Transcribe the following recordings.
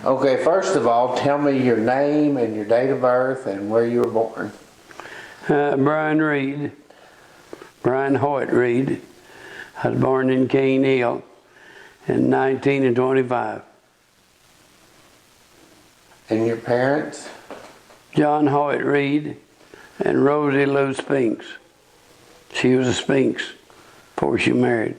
Okay, first of all, tell me your name and your date of birth and where you were born. Bryan Reed, Bryan Hoyt Reed. I was born in Cane Hill in 1925. And your parents? John Hoyt Reed and Rosie Lou Spinks. She was a Spinks before she married.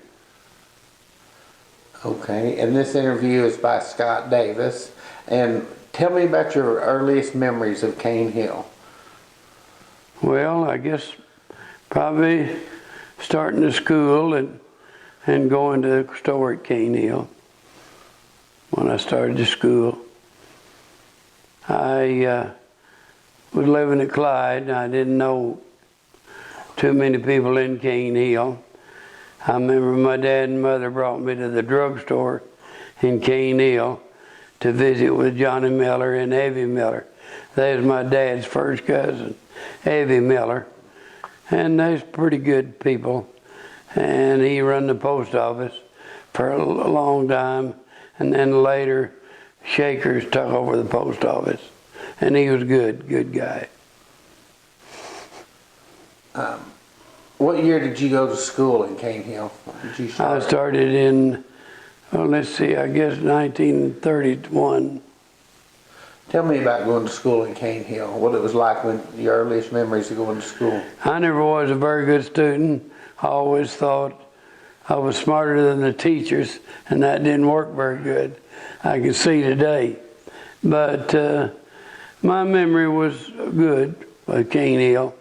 Okay, and this interview is by Scott Davis. And tell me about your earliest memories of Cane Hill. Well, I guess probably starting to school and going to the store at Cane Hill when I started to school. I was living at Clyde, and I didn't know too many people in Cane Hill. I remember my dad and mother brought me to the drugstore in Cane Hill to visit with Johnny Miller and Evie Miller. They was my dad's first cousin, Evie Miller. And they's pretty good people. And he run the post office for a long time. And then later, Shakers took over the post office. And he was good guy. What year did you go to school in Cane Hill? Did you start? I started in, well, let's see, I guess 1931. Tell me about going to school in Cane Hill, what it was like when your earliest memories of going to school. I never was a very good student. I always thought I was smarter than the teachers, and that didn't work very good. I can see today. But my memory was good with Cane Hill.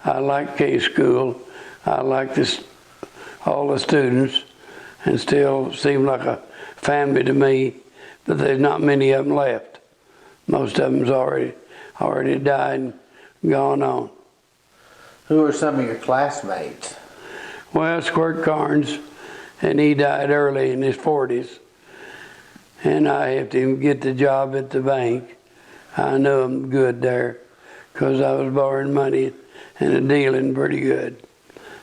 I liked K School. I liked all the students, and still seemed like a family to me, but there's not many of them left. Most of them's already died and gone on. Who are some of your classmates? Well, Squirt Carnes, and he died early in his 40s. And I helped him get the job at the bank. I knew him good there because I was borrowing money and dealing pretty good.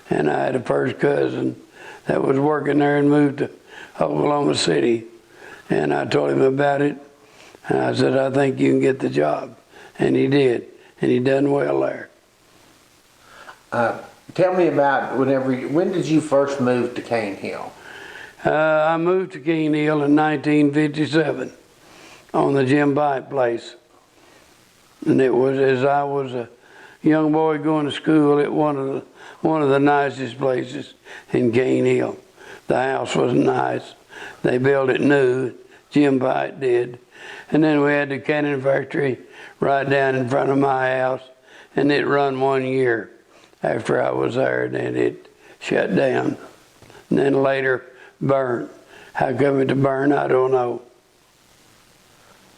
And I had a first cousin that was working there and moved to Oklahoma City. And I told him about it. And I said, I think you can get the job. And he did. And he done well there. Tell me about when did you first move to Cane Hill? I moved to Cane Hill in 1957 on the Jim Bite place. And it was as I was a young boy going to school at one of the nicest places in Cane Hill. The house was nice. They built it new. Jim Bite did. And then we had the cannon factory right down in front of my house, and it run 1 year after I was there, and then it shut down. And then later burned. How come it to burn, I don't know.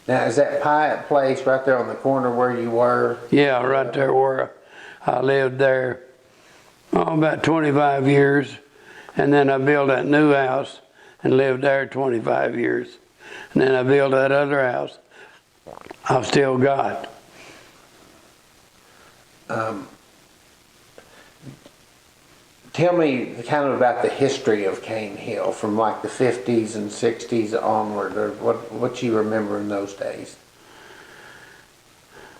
Now, is that Pyatt place right there on the corner where you were? Yeah, right there where I lived there about 25 years. And then I built that new house and lived there 25 years. And then I built that other house I've still got. Tell me kind of about the history of Cane Hill from like the 50s and 60s onward, or what you remember in those days.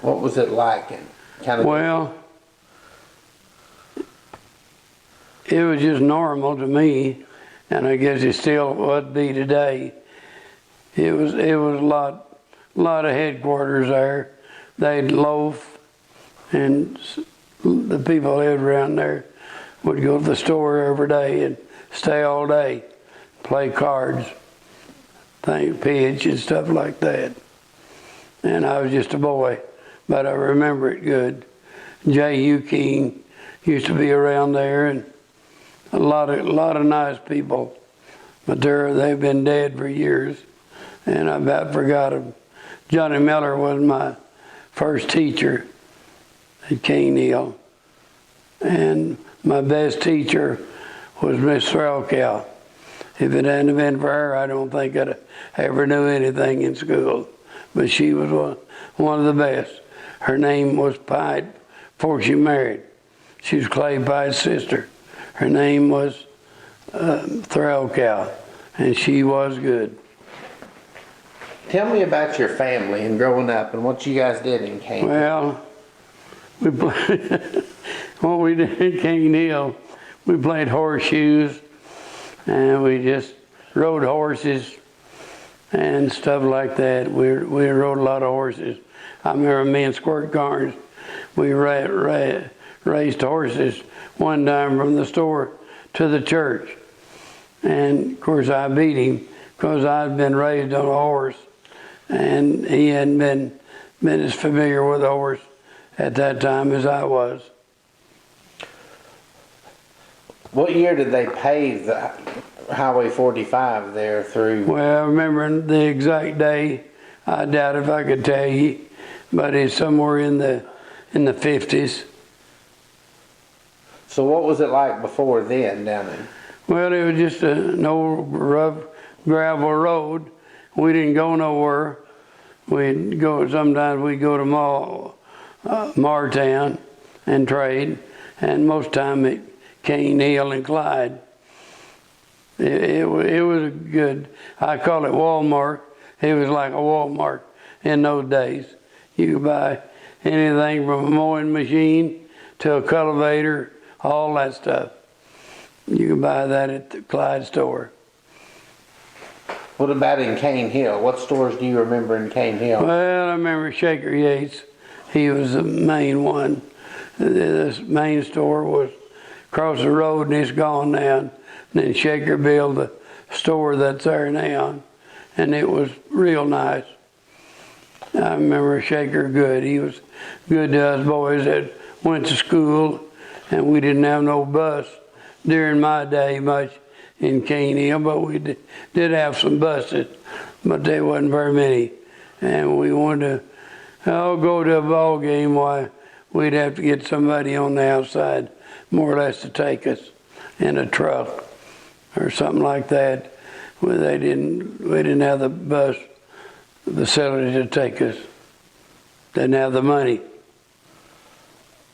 What was it like? Well, it was just normal to me, and I guess it still would be today. It was a lot of headquarters there. They'd loaf, and the people who lived around there would go to the store every day and stay all day, play cards, pitch and stuff like that. And I was just a boy, but I remember it good. J.U. King used to be around there, and a lot of nice people, but they've been dead for years, and I about forgot them. Johnny Miller was my first teacher at Cane Hill, and my best teacher was Miss Threlkow. If it hadn't been for her, I don't think I'd ever knew anything in school. But she was one of the best. Her name was Pyatt before she married. She was Clay Pyatt's sister. Her name was Threlkow, and she was good. Tell me about your family and growing up and what you guys did in Cane Hill. Well, we played, what we did in Cane Hill, we played horseshoes, and we just rode horses and stuff like that. We rode a lot of horses. I remember me and Squirt Carnes, we raced horses one time from the store to the church. And of course I beat him because I'd been raised on a horse, and he hadn't been as familiar with a horse at that time as I was. What year did they pave the Highway 45 there through? Well, remembering the exact day, I doubt if I could tell you, but it's somewhere in the 50s. So what was it like before then down there? Well, it was just an old rough gravel road. We didn't go nowhere. Sometimes we'd go to Martown and trade, and most time at Cane Hill and Clyde. It was a good, I call it Walmart. It was like a Walmart in those days. You could buy anything from a mowing machine to a cultivator, all that stuff. You could buy that at the Clyde store. What about in Cane Hill? What stores do you remember in Cane Hill? Well, I remember Shaker Yates. He was the main one. This main store was across the road, and it's gone now. And then Shaker built the store that's there now, and it was real nice. I remember Shaker good. He was good to us boys that went to school, and we didn't have no bus during my day much in Cane Hill, but we did have some buses, but they wasn't very many. And we wanted to go to a ball game, why we'd have to get somebody on the outside more or less to take us in a truck or something like that. We didn't have the bus facility to take us. Didn't have the money.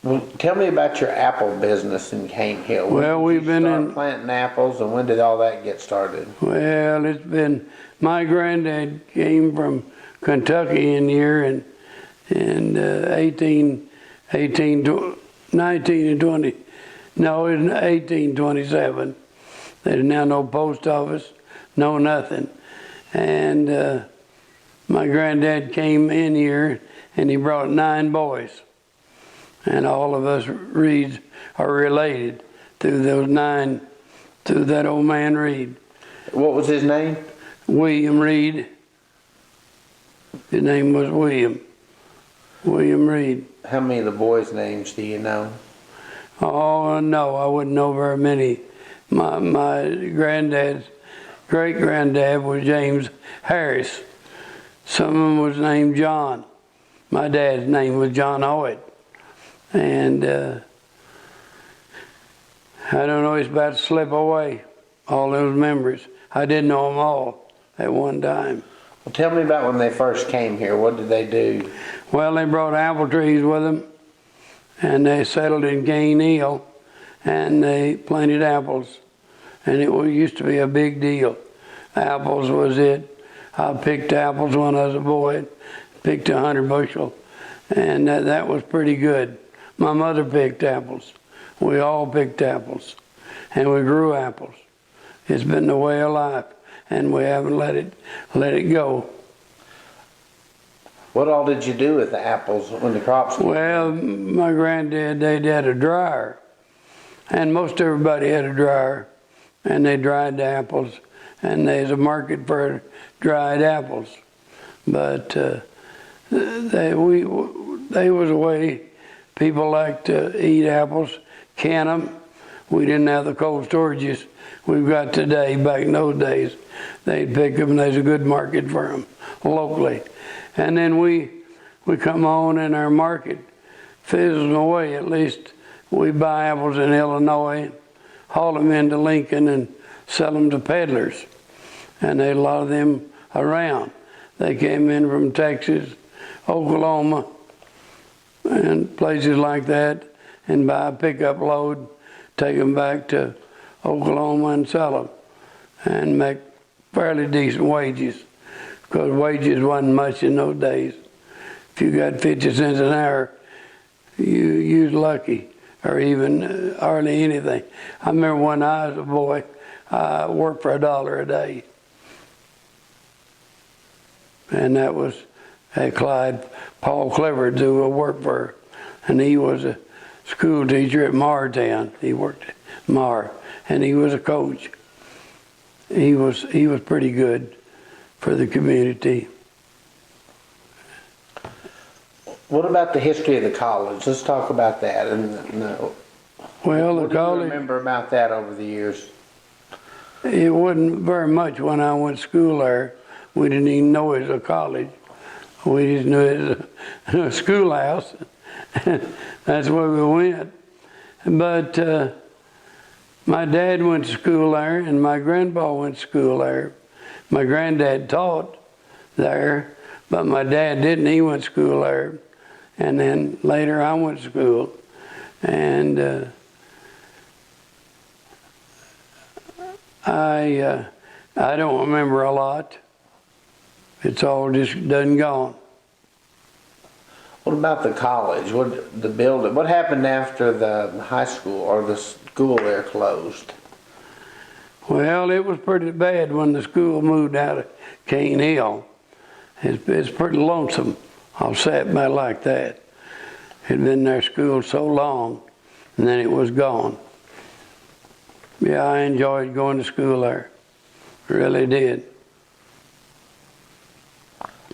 Well, tell me about your apple business in Cane Hill. Well, we've been planting apples, and when did all that get started? Well, it's been, my granddad came from Kentucky in here in 1827. There's now no post office, no nothing. And my granddad came in here, and he brought 9 boys. And all of us Reeds are related through those 9, through that old man Reed. What was his name? William Reed. His name was William Reed. How many of the boys' names do you know? Oh, no, I wouldn't know very many. My granddad's great-granddad was James Harris. Some of them was named John. My dad's name was John Hoyt. And I don't know, it's about to slip away, all those memories. I didn't know them all at one time. Well, tell me about when they first came here. What did they do? Well, they brought apple trees with them, and they settled in Cane Hill, and they planted apples. And it used to be a big deal. Apples was it. I picked apples when I was a boy, picked 100 bushel, and that was pretty good. My mother picked apples. We all picked apples, and we grew apples. It's been the way of life, and we haven't let it go. What all did you do with the apples when the crops came? Well, my granddad, they had a dryer, and most everybody had a dryer, and they dried the apples, and there's a market for dried apples. But they was a way people liked to eat apples, can them. We didn't have the cold storages we've got today. Back in those days, they'd pick them, and there's a good market for them locally. And then we come on, and our market fizzles away. At least we buy apples in Illinois, haul them into Lincoln, and sell them to peddlers. And there's a lot of them around. They came in from Texas, Oklahoma, and places like that, and buy a pickup load, take them back to Oklahoma and sell them, and make fairly decent wages. because wages wasn't much in those days. If you got 50 cents an hour, you was lucky, or even hardly anything. I remember when I was a boy, I worked for $1 a day. And that was at Clyde. Paul Clifford, who I worked for, and he was a school teacher at Martown. He worked at Mar, and he was a coach. He was pretty good for the community. What about the history of the college? Let's talk about that. Well, what the college. do you remember about that over the years? It wasn't very much when I went to school there. We didn't even know it was a college. We just knew it was a schoolhouse. That's where we went. But my dad went to school there, and my grandpa went to school there. My granddad taught there, but my dad didn't. He went to school there. And then later I went to school. And I don't remember a lot. It's all just done gone. What about the college? The building? What happened after the high school or the school there closed? Well, it was pretty bad when the school moved out of Cane Hill. It's pretty lonesome. I'll say it about like that. Had been their school so long, and then it was gone. Yeah, I enjoyed going to school there. Really did.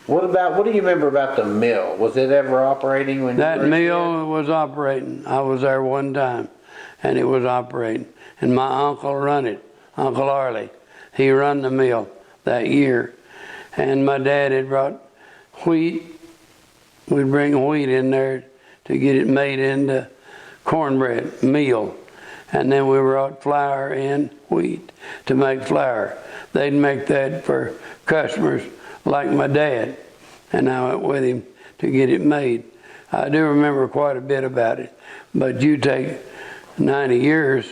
What do you remember about the mill? Was it ever operating when you were a That kid? mill was operating. I was there one time, and it was operating. And my uncle run it, Uncle Arlie. He run the mill that year. And my dad had brought wheat. We'd bring wheat in there to get it made into cornbread meal. And then we brought flour and wheat to make flour. They'd make that for customers like my dad, and I went with him to get it made. I do remember quite a bit about it, but you take 90 years,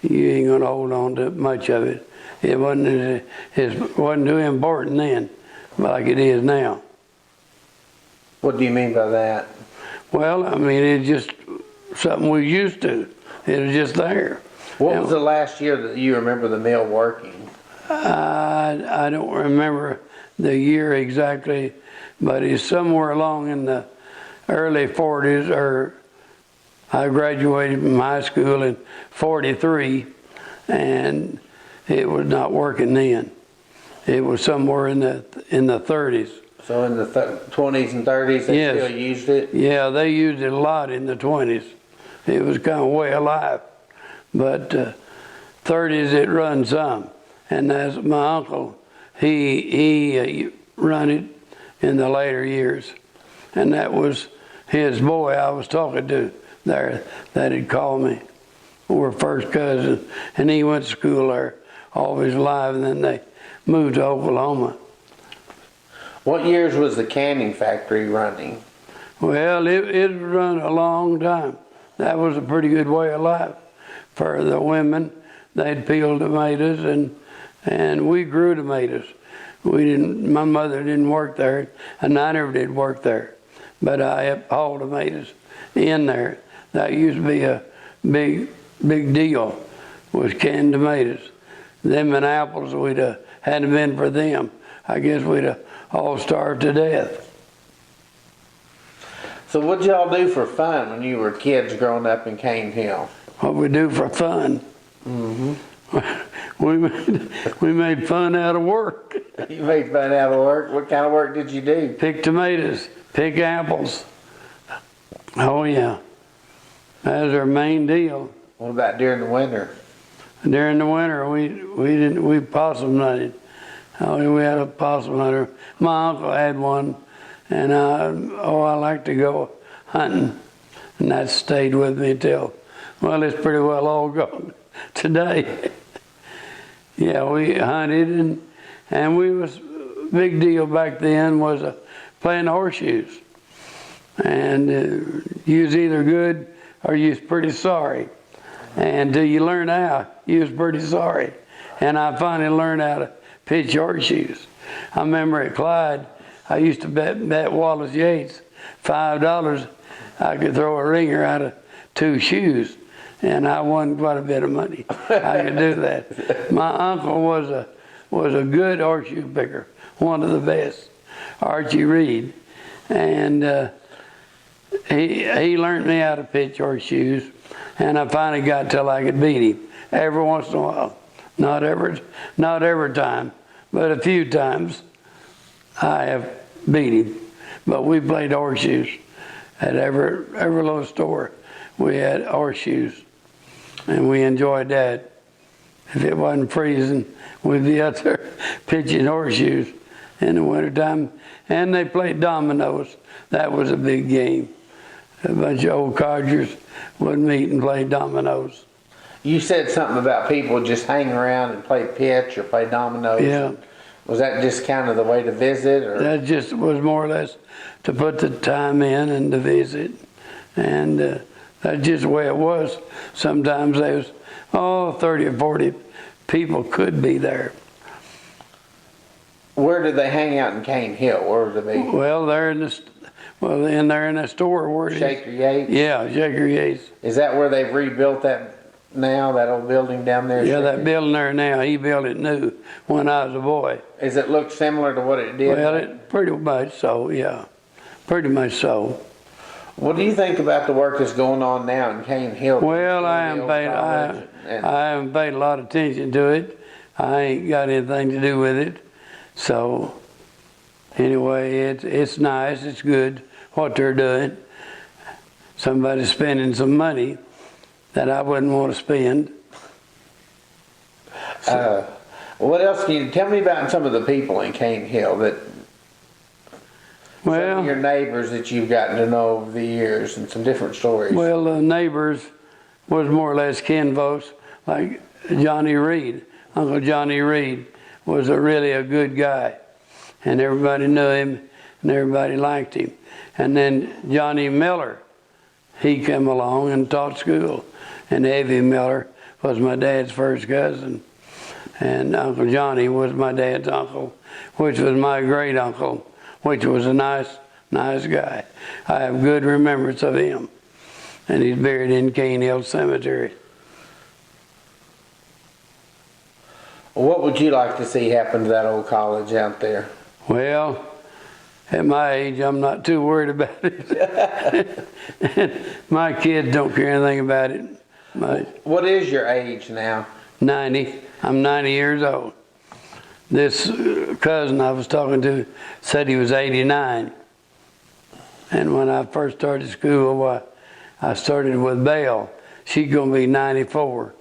you ain't gonna hold on to much of it. It wasn't too important then, like it is now. What do you mean by that? Well, I mean, it's just something we used to. It was just there. What was the last year that you remember the mill working? I don't remember the year exactly, but it's somewhere along in the early 40s, or I graduated from high school in 43, and it was not working then. It was somewhere in the 30s. So in the 20s and 30s they Yes. still used it? Yeah, they used it a lot in the 20s. It was kind of way alive. But 30s it run some. And as my uncle, he run it in the later years. And that was his boy I was talking to there that had called me. We were first cousins, and he went to school there all his life, and then they moved to Oklahoma. What years was the canning factory running? Well, it run a long time. That was a pretty good way of life for the women. They'd peel tomatoes, and we grew tomatoes. My mother didn't work there, and I never did work there. But I hauled tomatoes in there. That used to be a big deal, was canned tomatoes. Them and apples, hadn't been for them, I guess we'd have all starved to death. So what'd y'all do for fun when you were kids growing up in Cane Hill? What we do for fun? Mm-hmm. We made fun out of work. You made fun out of work? What kind of work did you do? Pick tomatoes, pick apples. Oh yeah, that was our main deal. What about during the winter? During the winter, we possum hunted. We had a possum hunter. My uncle had one, and I like to go hunting, and that stayed with me till, well, it's pretty well all gone today. Yeah, we hunted, and we was, big deal back then was playing horseshoes. And you was either good or you was pretty sorry. And until you learned how, you was pretty sorry. And I finally learned how to pitch horseshoes. I remember at Clyde, I used to bet Wallace Yates $5 I could throw a ringer out of 2 shoes, and I won quite a bit of money. I could do that. My uncle was a good horseshoe picker, one of the best, Archie Reed, and he learned me how to pitch horseshoes, and I finally got till I could beat him every once in a while. Not every time, but a few times I have beat him. But we played horseshoes at every little store. We had horseshoes, and we enjoyed that. If it wasn't freezing, we'd be out there pitching horseshoes in the wintertime. And they played dominoes. That was a big game. A bunch of old codgers would meet and play dominoes. You said something about people just hang around and play pitch or play dominoes. Yeah. Was that just kind of the way to visit, or? That just was more or less to put the time in and to visit. And that's just the way it was. Sometimes there was, 30 or 40 people could be there. Where did they hang out in Cane Hill? Where would they be? Well, they're in the store where it is. Shaker Yates? Yeah, Shaker Yates. Is that where they've rebuilt that now, that old building down there? Yeah, Shaker? that building there now, he built it new when I was a boy. Does it look similar to what it did? Well, it pretty much so, yeah. Pretty much so. What do you think about the work that's going on now in Cane Hill? Well, I haven't paid a lot of attention to it. I ain't got anything to do with it. So, anyway, it's nice, it's good what they're doing. Somebody's spending some money that I wouldn't want to spend. What else can you tell me about some of the people in Cane Hill that some of your neighbors that you've gotten to know over the years, and some different stories? Well, the neighbors was more or less kinfolks, like Johnny Reed. Uncle Johnny Reed was really a good guy, and everybody knew him, and everybody liked him. And then Johnny Miller, he came along and taught school. And Evie Miller was my dad's first cousin. And Uncle Johnny was my dad's uncle, which was my great uncle, which was a nice guy. I have good remembrance of him. And he's buried in Cane Hill Cemetery. What would you like to see happen to that old college out there? Well, at my age, I'm not too worried about it. My kids don't care anything about it. What is your age now? 90. I'm 90 years old. This cousin I was talking to said he was 89. And when I first started school, I started with Belle. She's going to be 94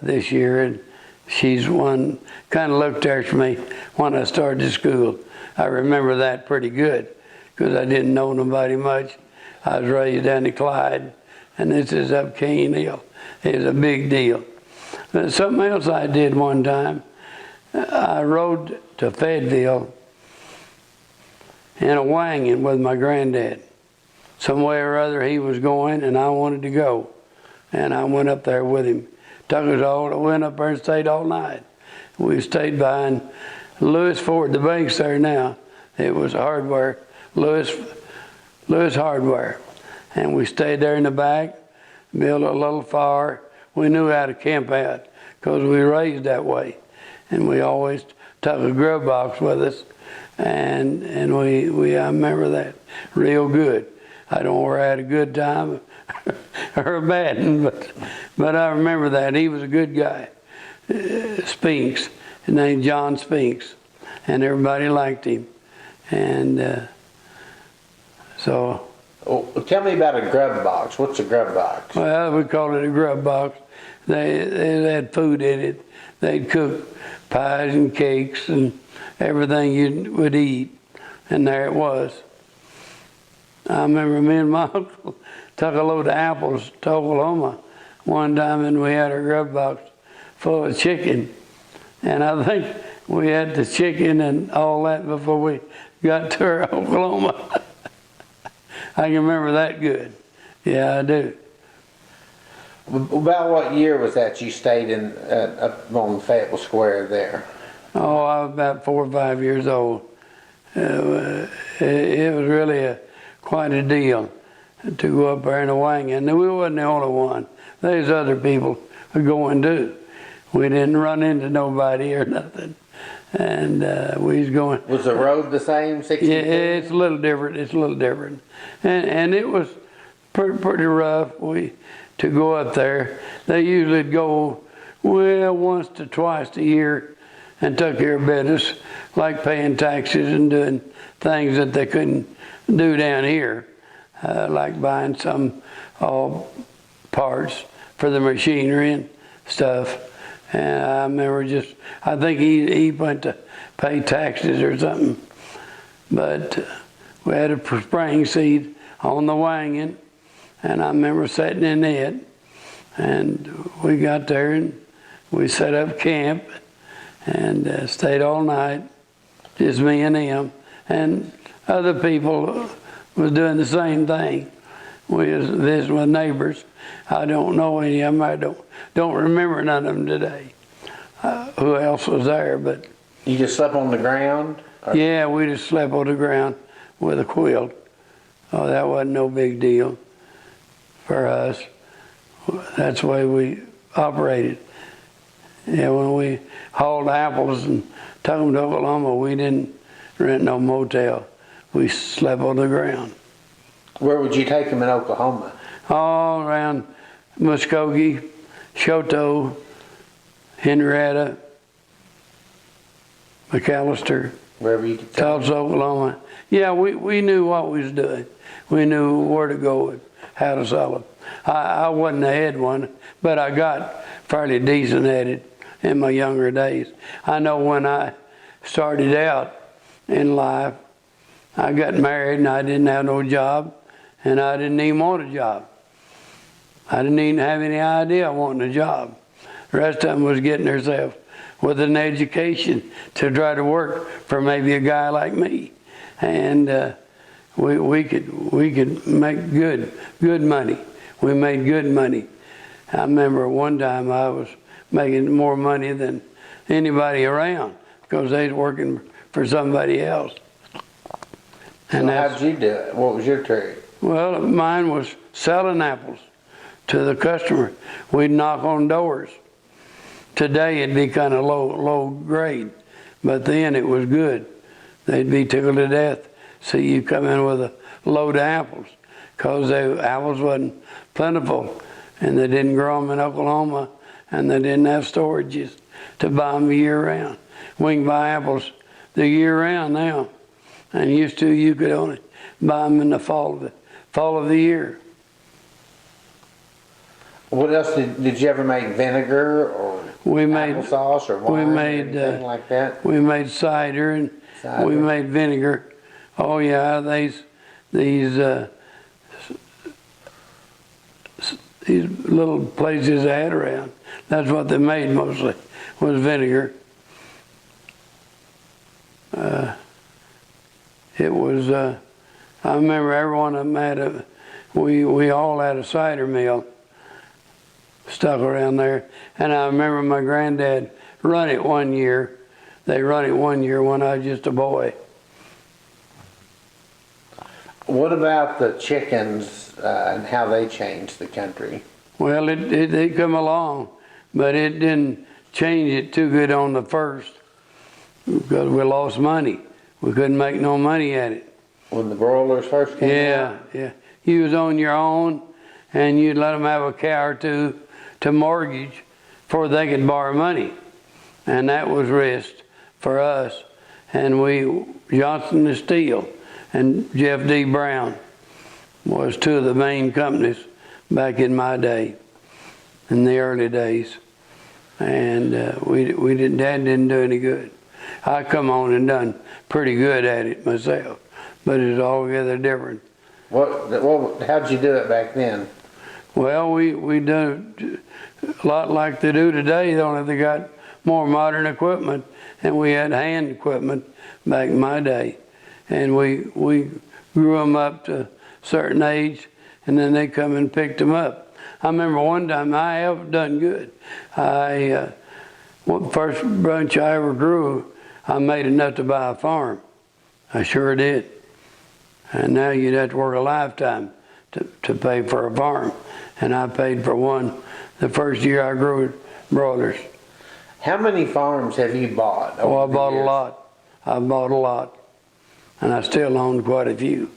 this year. And she's one kind of looked after me when I started school. I remember that pretty good because I didn't know nobody much. I was raised down in Clyde, and this is up Cane Hill. It was a big deal. But something else I did one time, I rode to Fayetteville in a wagon with my granddad. Some way or other he was going, and I wanted to go. And I went up there with him. Took us all, I went up there and stayed all night. We stayed behind Lewis Ford, the bank's there now. It was hardware, Lewis Hardware. And we stayed there in the back, built a little fire. We knew how to camp out because we were raised that way. And we always took a grub box with us. And I remember that real good. I don't know where I had a good time or a bad one, but I remember that. He was a good guy. Spinks, his name John Spinks, and everybody liked him. And so. Oh, tell me about a grub box. What's a grub box? Well, we called it a grub box. They had food in it. They'd cook pies and cakes and everything you would eat, and there it was. I remember me and my uncle took a load of apples to Oklahoma one time, and we had our grub box full of chicken. And I think we had the chicken and all that before we got to our Oklahoma. I can remember that good. Yeah, I do. About what year was that you stayed in up on Fayetteville Square there? Oh, I was about 4 or 5 years old. It was really quite a deal to go up there in a wagon. And we wasn't the only one. There's other people who going too. We didn't run into nobody or nothing. And we was going. Was the road the same, 62? Yeah, it's a little different. It's a little different. And it was pretty rough to go up there. They usually go, well, once to twice a year and took care of business, like paying taxes and doing things that they couldn't do down here, like buying some parts for the machinery and stuff. And I remember I think he went to pay taxes or something. But we had a spring seat on the wagon, and I remember sitting in it. And we got there and we set up camp and stayed all night, just me and him. And other people was doing the same thing. We was visiting with neighbors. I don't know any of them. I don't remember none of them today. Who else was there? But You just slept on the ground? Or? yeah, we just slept on the ground with a quilt. Oh, that wasn't no big deal for us. That's the way we operated. Yeah, when we hauled apples and took them to Oklahoma, we didn't rent no motel. We slept on the ground. Where would you take them in Oklahoma? All around Muskogee, Choteau, Henrietta, McAllister, Wherever you could tell. Tulsa, Oklahoma. Yeah, we knew what we was doing. We knew where to go and how to sell it. I wasn't a head one, but I got fairly decent at it in my younger days. I know when I started out in life, I got married and I didn't have no job, and I didn't even want a job. I didn't even have any idea I wanted a job. The rest of them was getting themselves with an education to try to work for maybe a guy like me, and we could make good money. We made good money. I remember one time I was making more money than anybody around because they was working for somebody else. And so how'd you do it? What was your trade? Well, mine was selling apples to the customer. We'd knock on doors. Today it'd be kind of low grade, but then it was good. They'd be tickled to death. See you come in with a load of apples, because apples wasn't plentiful, and they didn't grow them in Oklahoma, and they didn't have storages to buy them year round. We can buy apples the year round now, and used to you could only buy them in the fall of the year. What else did you ever make? Vinegar or applesauce or wine? Anything like that? We made cider and we made vinegar. Oh yeah, these little places I had around, that's what they made mostly, was vinegar. It was, I remember every one of them had we all had a cider mill stuck around there. And I remember my granddad run it one year. They run it one year when I was just a boy. What about the chickens and how they changed the country? Well, they come along, but it didn't change it too good on the first because we lost money. We couldn't make no money at it. When the broilers first came out? Yeah. You was on your own, and you'd let them have a cow or two to mortgage before they could borrow money. And that was risk for us. And Johnson and Steele and Jeff D. Brown was two of the main companies back in my day, in the early days. And Dad didn't do any good. I come on and done pretty good at it myself, but it's altogether different. How'd you do it back then? Well, we done a lot like they do today, only they got more modern equipment, and we had hand equipment back in my day. And we grew them up to a certain age, and then they come and picked them up. I remember one time I have done good. I Well, the first bunch I ever grew, I made enough to buy a farm. I sure did. And now you'd have to work a lifetime to pay for a farm. And I paid for one the first year I grew broilers. How many farms have you bought? Oh, I over the bought a years? lot. I bought a lot. And I still own quite a few.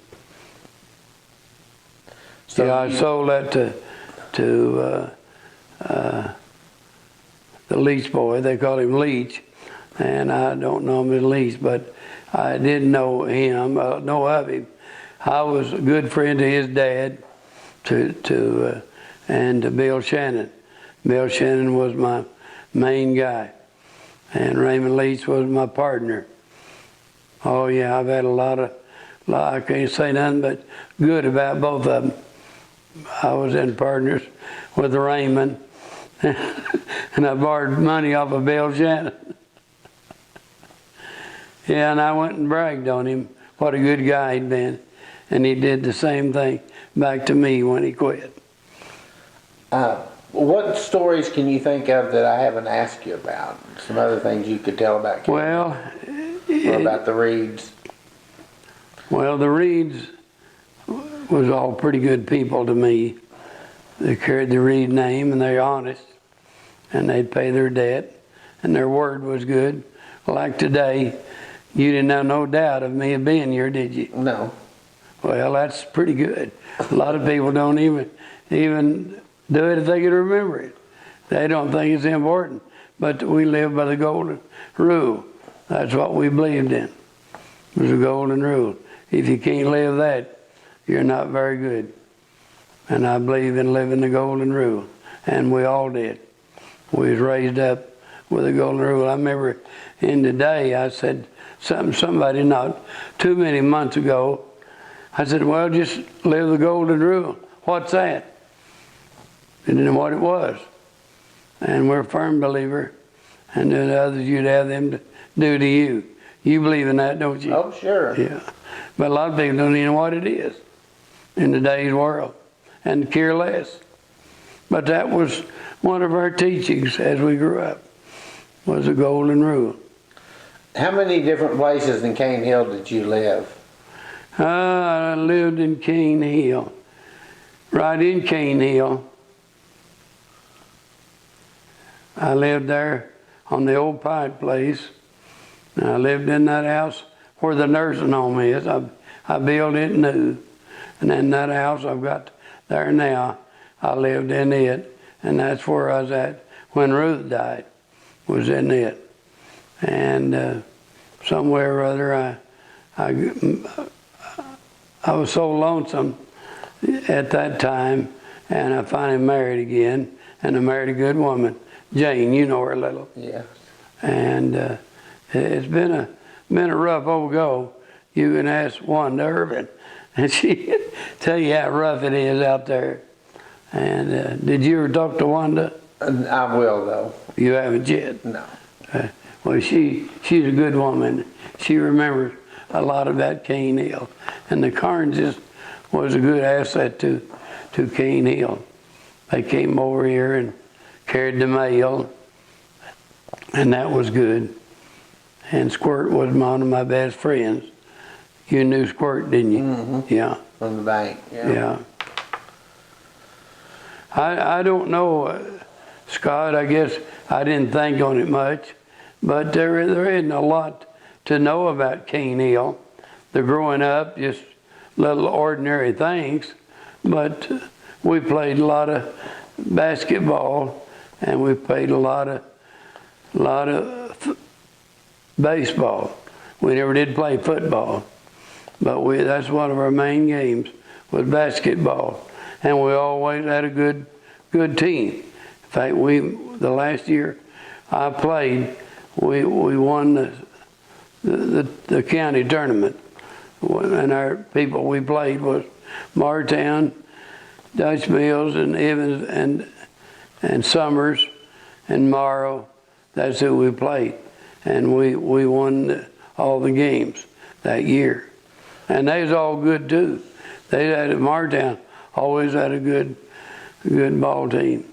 So Yeah, I you- sold that to the Leach boy. They call him Leach, and I don't know him as Leach, but I didn't know him, know of him. I was a good friend to his dad, and to Bill Shannon. Bill Shannon was my main guy, and Raymond Leach was my partner. Oh yeah, I've had I can't say nothing but good about both of them. I was in partners with Raymond, and I borrowed money off of Bill Shannon. Yeah, and I went and bragged on him, what a good guy he'd been. And he did the same thing back to me when he quit. What stories can you think of that I haven't asked you about? Some other things you could tell about Cane Well, Hill? Or about the Reeds? Well, the Reeds was all pretty good people to me. They carried the Reed name, and they're honest, and they'd pay their debt, and their word was good. Like today, you didn't have no doubt of me being here, did you? No. Well, that's pretty good. A lot of people don't even do it if they could remember it. They don't think it's important. But we live by the golden rule. That's what we believed in. It was a golden rule. If you can't live that, you're not very good. And I believe in living the golden rule. And we all did. We was raised up with the golden rule. I remember in the day I said somebody not too many months ago, I said, well, just live the golden rule. What's that? They didn't know what it was. And we're a firm believer. And then others you'd have them to do to you. You believe in that, don't you? Oh, sure. Yeah. But a lot of people don't even know what it is in today's world and care less. But that was one of our teachings as we grew up, was the golden rule. How many different places in Cane Hill did you live? I lived in Cane Hill, right in Cane Hill. I lived there on the old Pike place. And I lived in that house where the nursing home is. I built it new. And in that house I've got there now, I lived in it. And that's where I was at when Ruth died, was in it. And somewhere or other I was so lonesome at that time, and I finally married again, and I married a good woman, Jane. You know her a little. Yeah. And it's been a rough old go. You can ask Wanda Irvin, and she tell you how rough it is out there. And did you ever talk to Wanda? I will, though. You haven't yet. No. Well, she's a good woman. She remembers a lot about Cane Hill. And the Carnes was a good asset to Cane Hill. They came over here and carried the mail, and that was good. And Squirt was one of my best friends. You knew Squirt, didn't you? Mm-hmm. Yeah. From the bank, yeah. Yeah. I don't know, Scott, I guess I didn't think on it much, but there isn't a lot to know about Cane Hill. They're growing up, just little ordinary things, but we played a lot of basketball, and we played a lot of baseball. We never did play football, but that's one of our main games was basketball. And we always had a good team. In fact, the last year I played, we won the county tournament. And our people we played was Martown, Dutch Mills, and Evans, and Summers, and Morrow. That's who we played. And we won all the games that year. And they was all good too. They had Martown always had a good ball team.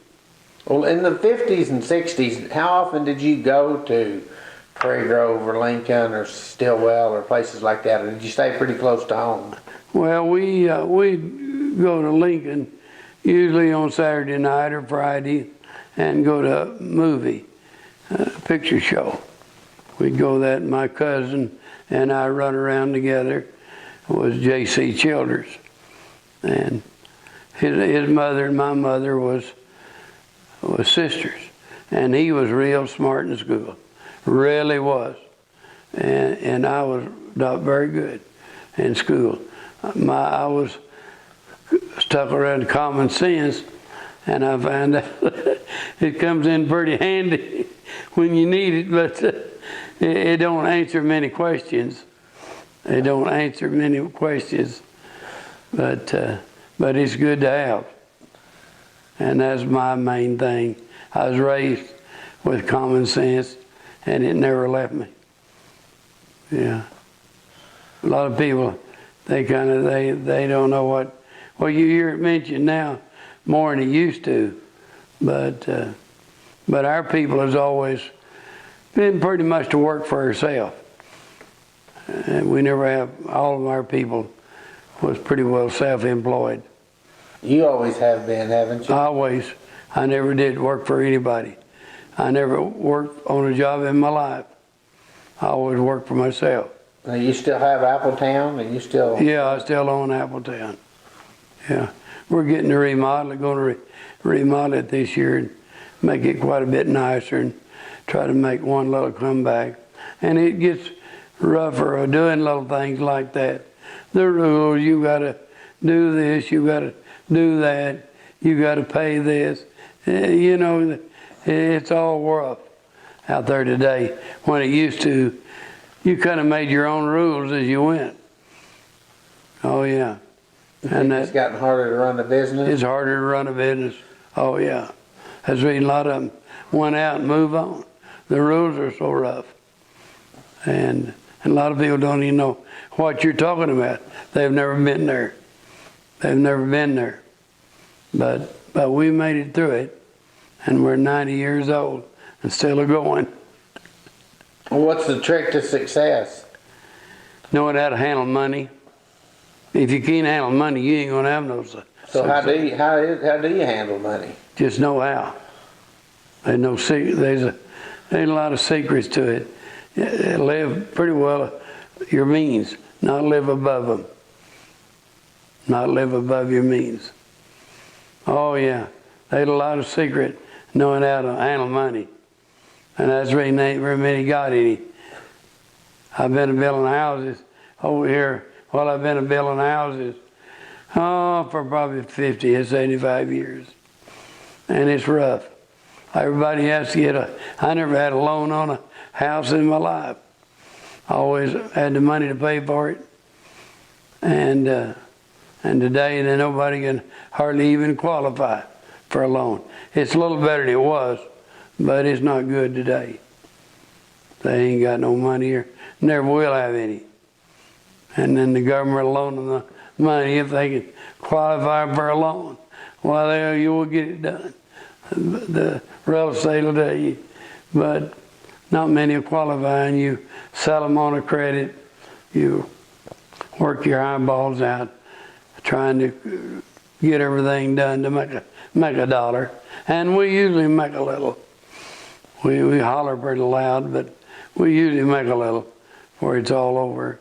Well, in the 50s and 60s, how often did you go to Prairie Grove or Lincoln or Stillwell or places like that? Or did you stay pretty close to home? Well, we go to Lincoln usually on Saturday night or Friday and go to a movie, picture show. We'd go that, my cousin and I run around together. It was J.C. Childers. And his mother and my mother was sisters. And he was real smart in school. Really was. And I was not very good in school. I was stuck around common sense, and I found out it comes in pretty handy when you need it, but it don't answer many questions. It don't answer many questions, but it's good to have. And that's my main thing. I was raised with common sense, and it never left me. Yeah. A lot of people, they don't know what. Well, you hear it mentioned now more than it used to, but our people has always been pretty much to work for ourselves. We never have. All of our people was pretty well self-employed. You always have been, haven't you? Always. I never did work for anybody. I never worked on a job in my life. I always worked for myself. Now, you still have Appletown, and you still... Yeah, I still own Appletown. Yeah. We're getting to remodel it, going to remodel it this year and make it quite a bit nicer and try to make one little comeback. And it gets rougher doing little things like that. The rules, you got to do this, you got to do that, you got to pay this. You know, it's all rough out there today. When it used to, you kind of made your own rules as you went. Oh, yeah. And it's gotten harder to run a business? It's harder to run a business. Oh, yeah. That's the reason a lot of them went out and move on. The rules are so rough. And a lot of people don't even know what you're talking about. They've never been there. They've never been there. But we made it through it. And we're 90 years old and still going. Well, what's the trick to success? Knowing how to handle money. If you can't handle money, you ain't gonna have no success. So how do you handle money? Just know how. There's no secret. There's a lot of secrets to it. Live pretty well your means, not live above them. Not live above your means. Oh yeah, there's a lot of secret knowing how to handle money, and that's the reason ain't very many got any. I've been building houses over here. Well, I've been building houses, for probably 50 or 75 years. And it's rough. Everybody has to get I never had a loan on a house in my life. I always had the money to pay for it. And today, nobody can hardly even qualify for a loan. It's a little better than it was, but it's not good today. They ain't got no money here. Never will have any. And then the government will loan them the money if they can qualify for a loan. Well, you will get it done. The real estate will tell you. But not many will qualify, and you sell them on a credit. You work your eyeballs out trying to get everything done to make a dollar. And we usually make a little. We holler pretty loud, but we usually make a little before it's all over.